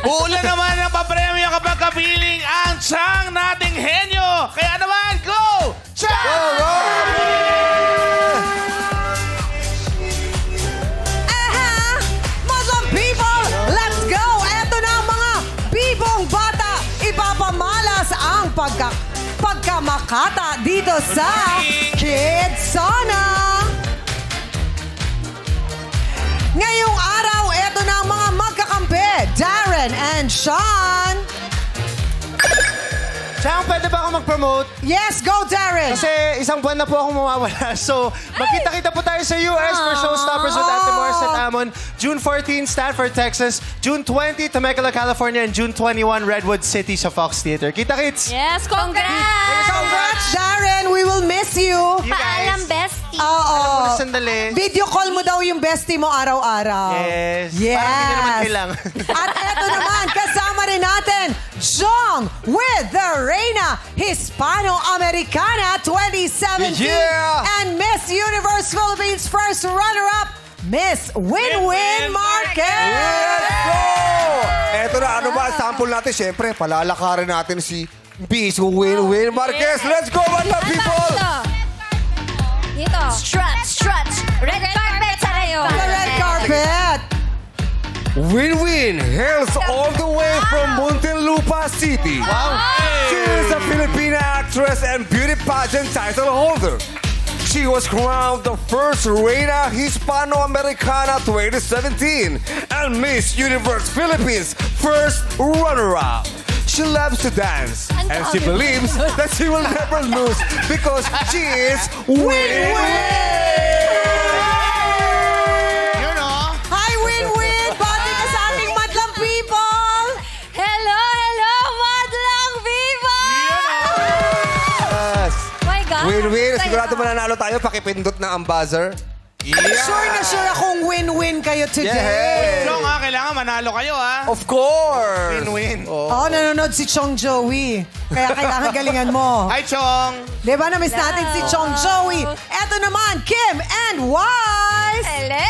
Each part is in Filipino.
Uulan naman ng papremyo kapag kapiling ang Chang nating henyo. Kaya naman, go! Chang! Aha! Muslim people, let's go! Eto na ang mga bibong bata. Ipapamalas ang pagkamakata dito sa Kids Sauna. Ngayong araw, eto na ang mga magkakampi, Darren and Sean. Chang, pwede ba ako mag-promote? Yes, go Darren! Kasi isang buwan na po akong mawawala. So, magkita-kita po tayo sa US for Showstoppers with Ate Morris at Amon. June 14, Stanford, Texas. June 20, Temecula, California. And June 21, Redwood City sa Fox Theater. Kita-kits! Yes, congrats! Congrats, Darren! We will miss you. Paalam, bestie. Oo. Sandali. Video call mo daw yung bestie mo araw-araw. Yes. Yes. Parang hindi naman kailangan. At eto naman, kasama rin natin, Jong with the Reina Hispano-Americana 2017 Yeah! and Miss Universe Philippines first runner-up, Miss Win-Win Marquez. Let's go! Eto na, ano ba ang sample natin? Siyempre, palalakarin natin si Miss Win-Win Marquez. Let's go, mga people! Dito. Strut, strut. Red carpet tayo. The red carpet. Win-Win hails all the way from Muntinlupa City. Wow. She is a Filipina actress and beauty pageant title holder. She was crowned the first Reina Hispano-Americana 2017 and Miss Universe Philippines first runner-up. She loves to dance and she believes that she will never lose because she is win-win. You know? Hi, Win-Win! Bati ka sa ating madlang people! Hello, hello, madlang people! Yes. My God. Win-win. Sigurado mananalo tayo. Pakipindot na ang buzzer. Sure na sure akong win-win kayo today. Yeah. Chong, kailangan manalo kayo, ha? Of course. Win-win. Oh, nanonood si Chong Joey. Kaya kailangan galingan mo. Hi, Chong! Di ba na-miss natin si Chong Joey? Eto naman, Kim and Wise. Hello.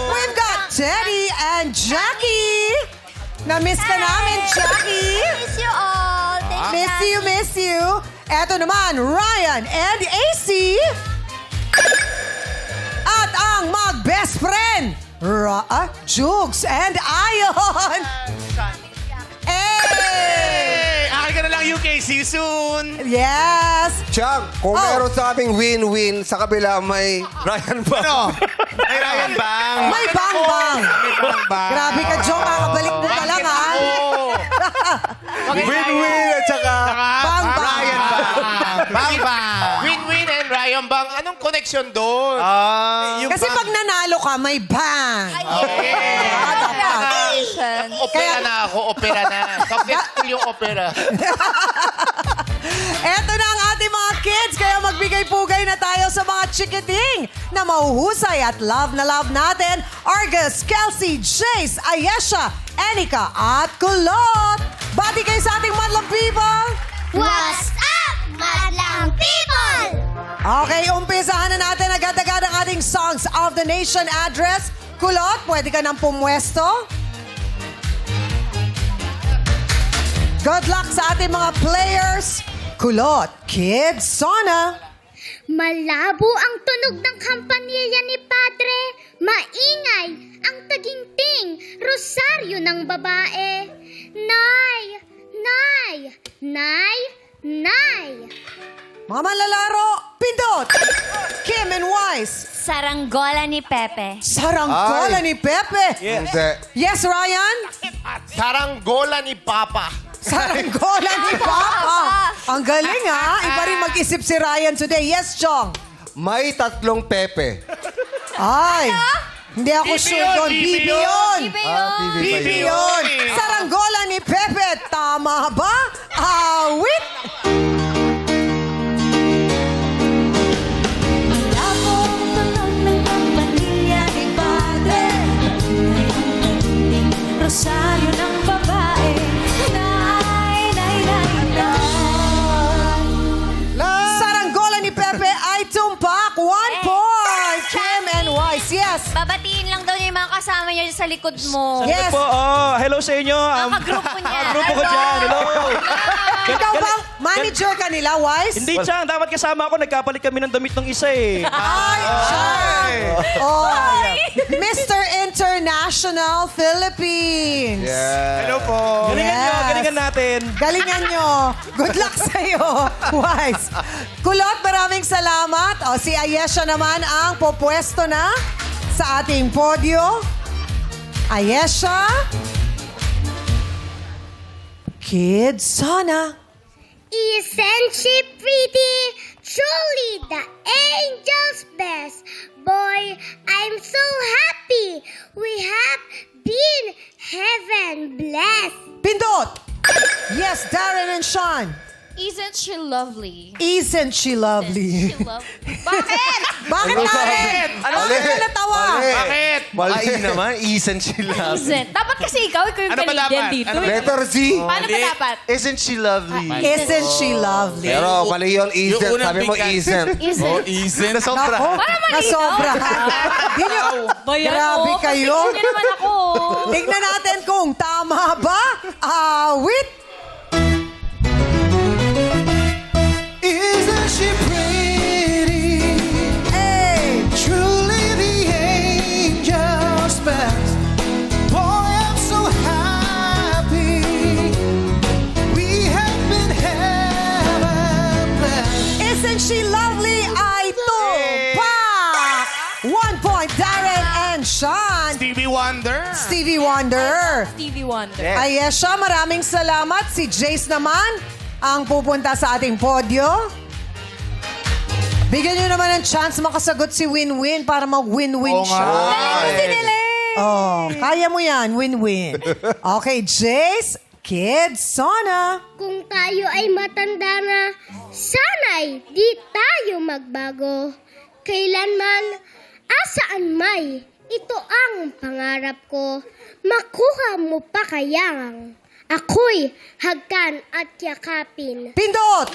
We've got Teddy and Jackie. Na-miss ka namin, Jackie. Miss you all. Thank you. Miss you. Eto naman, Ryan and AC. At ang mag-best friend, Jugs and Ayon. Hey! Hey! Akin ka na lang, UK. See you soon! Yes! Chang, kung Oh. meron sa aming win-win, sa kabila may Ryan ba? Ano? May Ryan Bang! May bang-bang. May Bang Bang! Grabe ka, Jong. Kakabalik mo pa lang, ha? Win-win at saka... Bang Bang. Ryan Bang! Bang Bang! Win-win and Ryan Bang. Anong connection doon? Yung Kasi pag nanalo ka, may bang. Opera na ako, opera na. Successful yung opera. Eto na ang ating mga kids, kaya magbigay-pugay na tayo sa mga chikiting na mahuhusay at love na love natin. Argus, Kelsey, Jace, Ayesha, Anika at Kulot. Bati kayo sa ating madlang people. What's up, madlang people? Okay, umpisahan na natin agad-agad ang ating Songs of the Nation address. Kulot, pwede ka nang pumwesto. Good luck sa ating mga players. Kulot, Kids Sauna. Malabo ang tunog ng kampanilya ni Padre. Maingay ang taginting rosaryo ng babae. Nay, nay, nay, nay. Mga manlalaro, pindot. Kim and Wise. Saranggola ni Pepe. Saranggola ni Pepe. Hindi. Yes, Ryan? Saranggola ni Papa. Saranggola ni Papa. Ang galing, ha? Iba rin mag-isip si Ryan today. Yes, Chong. May tatlong Pepe. Ay, hindi ako Bibi sure yun, doon. bibi Bibi yun. yun. Bibi Bibi yun. Saranggola ni Pepe. Tama ba? Awit. Rosario ng babae. Nay, nay, nay, nay. Saranggola ni Pepe ay tumpak. 1 point. Kim and Wise. Yes. Babatiin lang daw niya yung mga kasama niya sa likod mo. Yes. Po, hello sa inyo. Nakagrupo niya. Grupo ko dyan. Hello. Ikaw bang manager ka nila, Wise? Hindi, Chang. Dapat kasama ako. Nagkapalit kami ng damit ng isa eh. Ay, Chang! Oh, Mr. International Philippines. Hello po. Galingan nyo, Yes. galingan natin. Galingan nyo. Good luck sa'yo, Wise. Kulot, maraming salamat. O, si Ayesha naman ang popwesto na sa ating podyo. Ayesha. Kids, sana. Isn't she pretty? Truly the angel's best. Boy, I'm so happy. We have been heaven blessed. Pindot. Yes, Darren and Sean. Isn't she lovely? Isn't she lovely? Bakit? Bakit, Darren? Bakit ka natawa? Bakit? Mali naman. Isn't she lovely? Isn't. Dapat kasi ikaw yung Ano ba comedian dapat? dito. Ano ba? Letter Z. Paano ba dapat? Isn't she lovely? Isn't she lovely? Pero mali yun, isn't. Yung unang Sabi mo, bigay. isn't. Isn't. Isn't. Nasobra. Nako, Para malinaw. nasobra. Di nyo, grabe kayo. Hindi naman ako. Tignan natin kung tama ba. Awit. Isn't she pretty? Hey. Truly the angel's best. Boy, I'm so happy. We have been heaven blessed. Isn't she lovely? Ay, tumpak! 1 point, Darren and Sean. Stevie Wonder. Stevie Wonder. Stevie Wonder. Ayesha, maraming salamat. Si Jace naman ang pupunta sa ating podyo. Bigyan nyo naman ng chance makasagot si Win-Win para mag-win-win siya. Oh, kaya mo yan, win-win. Okay, Jace, kids, Sona. Kung tayo ay matanda na, sana'y di tayo magbago. Kailanman, asaan may, ito ang pangarap ko. Makuha mo pa kayang ako'y hagkan at yakapin. Pindot,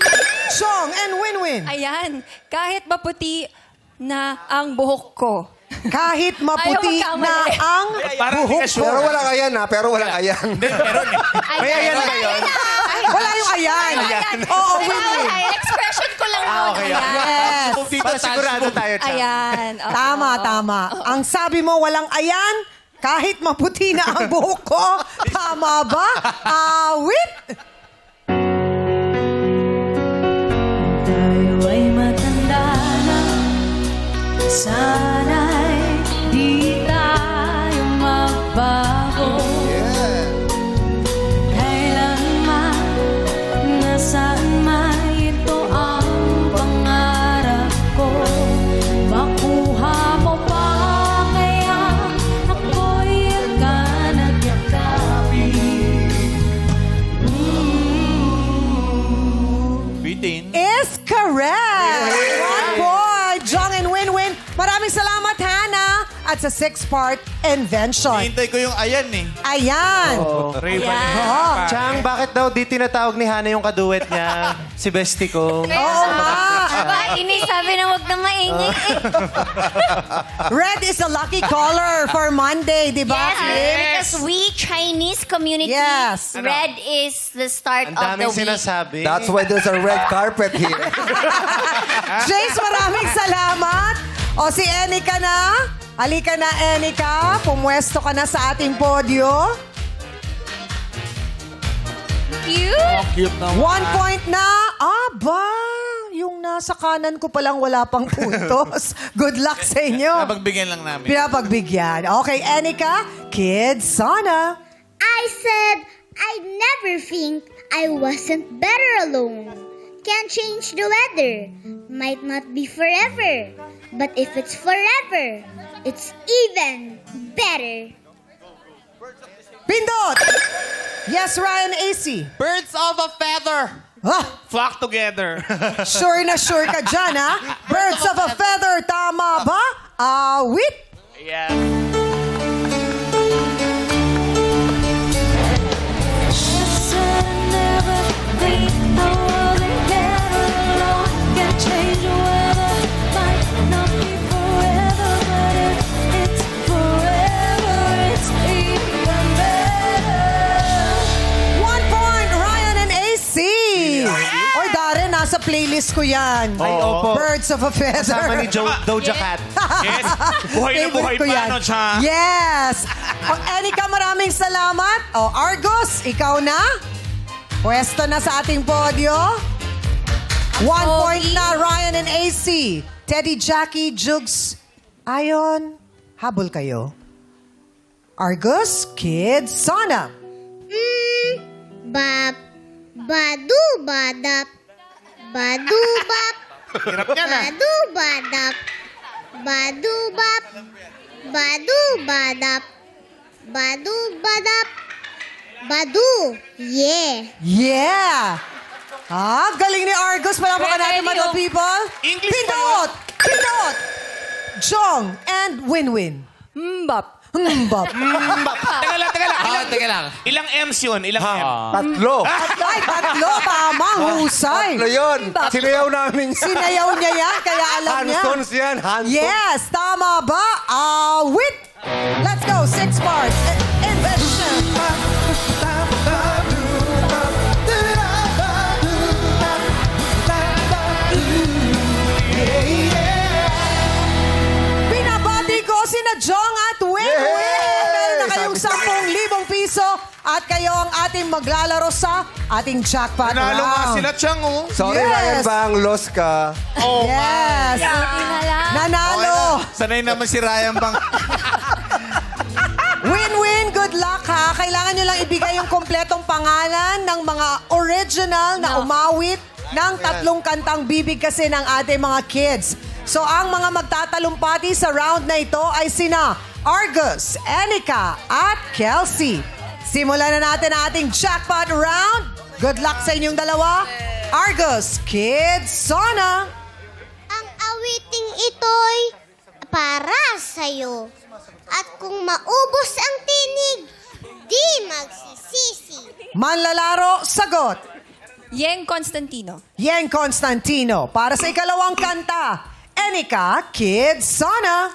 Chong, and Win-Win. Ayan, kahit maputi na ang buhok ko. Kahit maputi Ayaw na magkamali. ang Parang buhok hindi ka Pero ko. walang ayan ha, pero walang ayan. Meron eh. May ayan ba yun? Wala yung ayan. Oo, Win-Win. Expression ko lang yun. Ayan. Yes. Kung dito Para sigurado tayo, Chang. Ayan. oo. Tama, tama. Ang sabi mo, walang ayan, kahit maputi na ang buhok ko. Tama ba? Awit! Tayo ay matanda na. Sana'y di tayo magbago. Kailanman, nasaan man, ito ang pangarap ko. Makuha mo pa kaya ako'y hagkan at yakapin. Bitin. Is correct. 1 point. Jong and Win-Win. Maraming salamat, Hannah. At sa 6-part invention. Hintay ko yung ayan eh. Ayan. Ray-Ban. Oh, Chang, bakit daw di tinatawag ni Hana yung kaduet niya? Si bestie ko. Oo nga. Aba, ini sabi na wag na maingay. Red is a lucky color for Monday, di ba? Because we Chinese community, Yes. red is the start Ang of the daming week. sinasabi. That's why there's a red carpet here. Jace, maraming salamat. O si Enika na. Halika na, Enika. Pumwesto ka na sa ating podyo. Cute. 1 point na. Aba, yung nasa kanan ko palang wala pang puntos. Good luck sa inyo. Napagbigyan lang namin. Pinapagbigyan. Okay, Enika, kids, sana. I said I'd never think I wasn't better alone. Can't change the weather. Might not be forever. But if it's forever, it's even better. Pindot! Yes, Ryan AC. Birds of a feather. Ah, Flock together. sure na sure ka dyan, ha? Birds of a feather, tama ba? Awit! Yeah. playlist ko yan. Ay, opo. Birds of a Feather. Kasama ni Doja Cat. Yes. Buhay na buhay Favorite ko pa, yan. ano siya? Yes! O, Enika, maraming salamat. O, Argos, ikaw na. Pwesto na sa ating podio. 1 point na, Ryan and AC. Teddy, Jackie, Jugs, Ayon. Habol kayo. Argos, Kids, Sana. Bap, badu, badap, badu, bap, Hirap niya na. badu, badap, badu, bap, badu, badap, badu, badap, badu, yeah. Yeah! Ah, galing ni Argos. Palamakan natin, mga people. English Pindot! Pindot! Jong and Win-Win. Mbap. Mbap. Teka lang. Teka lang. Ilang M's yun? Ilang M? Tatlo. Ay, tatlo. Tama. Husay. Tatlo yun. Sinayaw namin yan. Sinayaw niya yan, kaya alam niya. Hansons yan. Hansons. Yes, tama ba? Awit! Let's go. 6 parts. Invention. Binabati ko sina Jong at Win-Win. Meron na kayong 10,000 piso at kayo ang ating maglalaro sa ating jackpot Nanalo nga round. sila, Chang, oh. Sorry, Yes. Ryan Bang. Lost ka. Oh, Yes. Nanalo. Sanay naman si Ryan Bang. Win-win, good luck ha. Kailangan nyo lang ibigay yung kompletong pangalan ng mga original na umawit ng 3 kantang bibig kasi ng ating mga kids. So ang mga magtatalumpati sa round na ito ay sina Argus, Enika at Kelsey. Simulan na natin ang ating jackpot round. Good luck sa inyong dalawa. Argus, Kids, Sana. Ang awiting ito'y para sa'yo. At kung maubos ang tinig, di magsisisi. Manlalaro, sagot. Yeng Constantino. Yeng Constantino. Para sa ikalawang kanta, Enika, Kids, Sana.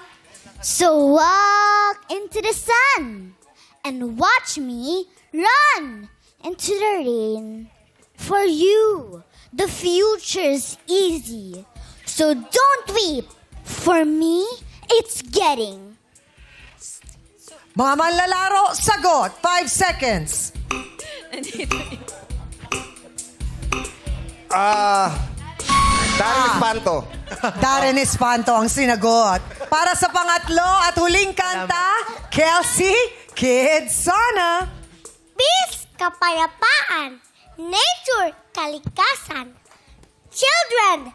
So walk into the sun and watch me run into the rain. For you, the future's easy. So don't weep. For me, it's getting. Mga manlalaro, sagot. 5 seconds. Darren Espanto. Darren Espanto ang sinagot. Para sa pangatlo at huling kanta, Kelsey, Kids, Sana. Peace, kapayapaan. Nature, kalikasan. Children,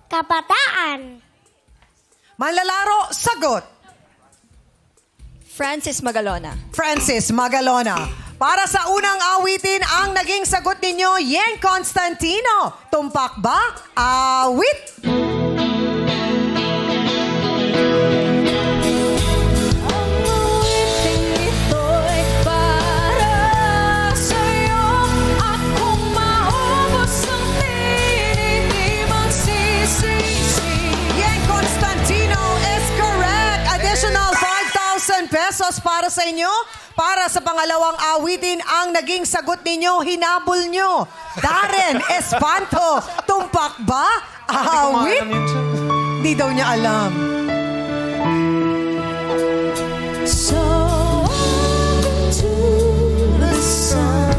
kabataan. Manlalaro, sagot. Francis Magalona. Francis Magalona. Para sa unang awitin, ang naging sagot ninyo, Yeng Constantino. Tumpak ba? Awit! Yeng Constantino is correct. Additional 5,000 pesos para sa inyo. Para sa pangalawang awitin, ang naging sagot ninyo, hinabol nyo. Darren Espanto. Tumpak ba? Awit? Hindi daw niya alam. So to the sun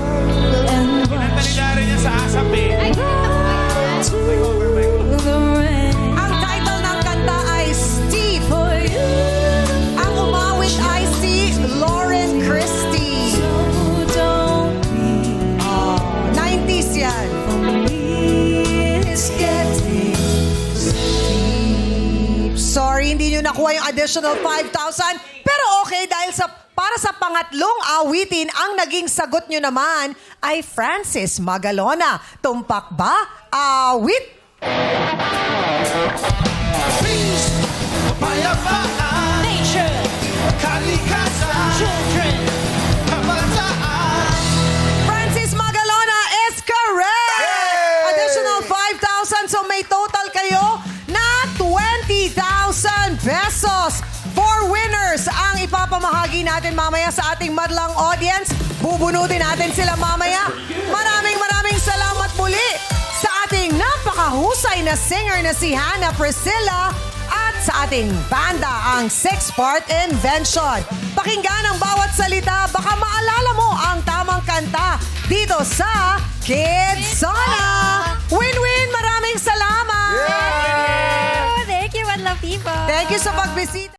and Kinanta ni Darren niya sa ASAP, eh. ang title ng kanta ay Steve. Ang umawit ay si Lauren Christie. 90s yan. Sorry, hindi nyo nakuha yung additional 5,000. Pero okay, dahil para sa pangatlong awitin, ang naging sagot nyo naman ay Francis Magalona. Tumpak ba? Awit! Francis Magalona is correct! Additional 5,000, so may total kayo na 20,000 pesos. 4 winners ang ipapamahagi natin mamaya sa ating madlang audience. Bubunutin natin sila mamaya. Maraming salamat muli sa ating na singer na si Hannah Priscilla at sa ating banda ang Six-Part Invention. Pakinggan ang bawat salita, baka maalala mo ang tamang kanta dito sa Kids Sona. Win-win! Maraming salamat! Thank you, Madla people. Thank you sa pagbisita.